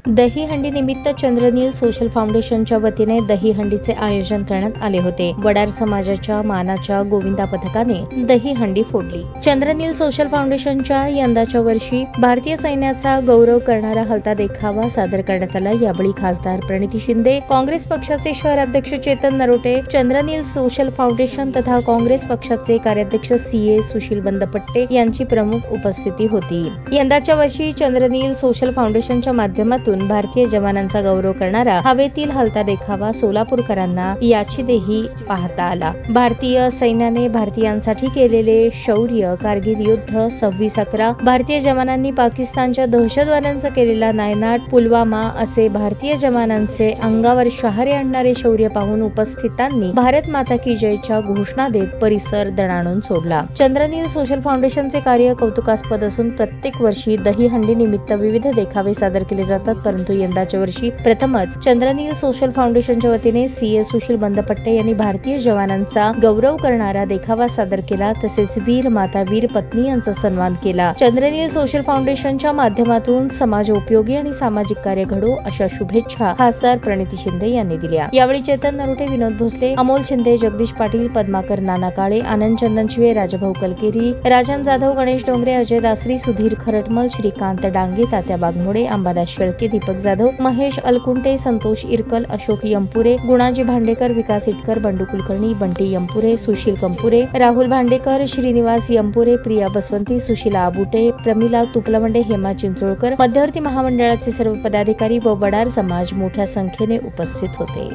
दहीहंडी निमित्त चंद्रनील सोशल फाउंडेशनच्या वतीने दहीहंडीचे आयोजन करण्यात आले होते। वडार समाजाच्या मानाच्या गोविंदा पथकाने दहीहंडी फोडली। चंद्रनील सोशल फाउंडेशनच्या यंदाच्या वर्षी भारतीय सैन्याचा गौरव करणारा हलता देखावा सादर करण्यात आला। यावेळी खासदार प्रणिती शिंदे, काँग्रेस पक्षाचे शहर अध्यक्ष चेतन नरोटे, चंद्रनील सोशल फाउंडेशन तथा काँग्रेस पक्षाचे कार्याध्यक्ष CA सुशील बंदपट्टे यांची प्रमुख उपस्थिती होती। यंदाच्या वर्षी चंद्रनील सोशल फाउंडेशनच्या माध्यमातून भारतीय जवानांचा गौरव करणारा हवेतील हलता देखावा सोलापूरकरांना याची देही पाहता आला। भारतीय सैन्याने भारतीयांसाठी केलेले शौर्य, कारगिल युद्ध, 26/11, भारतीय जवानांनी पाकिस्तानच्या दहशतवाद्यांचा केलेला नायनाट, पुलवामा असे भारतीय जवानांचे अंगावर शहारे आणणारे शौर्य पाहून उपस्थितांनी भारत माता की जयच्या घोषणा देत परिसर दणाणून सोडला। चंद्रनील सोशल फाउंडेशनचे कार्य कौतुकास्पद असून प्रत्येक वर्षी दहीहंडी निमित्त विविध देखावे सादर केले जातात, परंतु यंदाच्या वर्षी प्रथमच चंद्रनील सोशल फाउंडेशनच्या वतीने CA सुशील बंदपट्टे यांनी भारतीय जवानांचा गौरव करणारा देखावा सादर केला, तसेच वीर माता, वीर पत्नी यांचा सन्मान केला। चंद्रनील सोशल फाउंडेशनच्या माध्यमातून समाज उपयोगी आणि सामाजिक कार्य घडो अशा शुभेच्छा खासदार प्रणिती शिंदे यांनी दिल्या। यावेळी चेतन नरोटे, विनोद भोसले, अमोल शिंदे, जगदीश पाटील, पद्माकर नाना काळे, आनंद चंदनशिवे, राजाभाऊ कलकेरी, राजन जाधव, गणेश डोंगरे, अजय दासरी, सुधीर खरटमल, श्रीकांत डांगे, तात्या बागमोडे, अंबादास शेळके, दीपक जाधव, महेश अलकुंटे, संतोष इरकल, अशोक यंपुरे, गुणाजी भांडेकर, विकास इटकर, बंडू कुलकर्णी, बंटी यंपुरे, सुशील कंपुरे, राहुल भांडेकर, श्रीनिवास यंपुरे, प्रिया बसवंती, सुशीला आबुटे, प्रमिला तुपलवंडे, हेमा चिंचोळकर, मध्यवर्ती महामंडळाचे सर्व पदाधिकारी व वडार समाज मोठ्या संख्येने उपस्थित होते।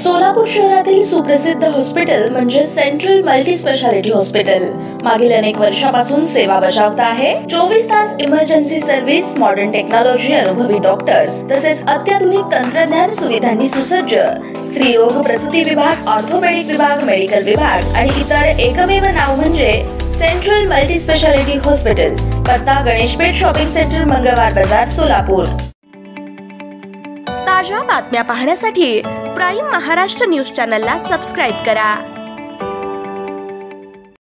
सोलापूर शहरातील सुप्रसिद्ध हॉस्पिटल म्हणजे सेंट्रल मल्टी स्पेशालिटी हॉस्पिटल मागील अनेक वर्षापासून सेवा बजावत आहे। 24 तास इमर्जन्सी सर्व्हिस, मॉडर्न टेक्नॉलॉजी, अनुभवी डॉक्टर्स तसेच अत्याधुनिक तंत्रज्ञान सुविधांनी सुसज्ज स्त्रीरोग प्रसूती विभाग, ऑर्थोपेडिक विभाग, मेडिकल विभाग आणि इतर एकमेव नाव म्हणजे सेंट्रल मल्टी स्पेशालिटी हॉस्पिटल। पत्ता गणेशपेठ शॉपिंग सेंटर, मंगळवार बाजार, सोलापूर। ताज्या बातम्या पाहण्यासाठी प्राईम महाराष्ट्र न्यूज चॅनलला सबस्क्राईब करा।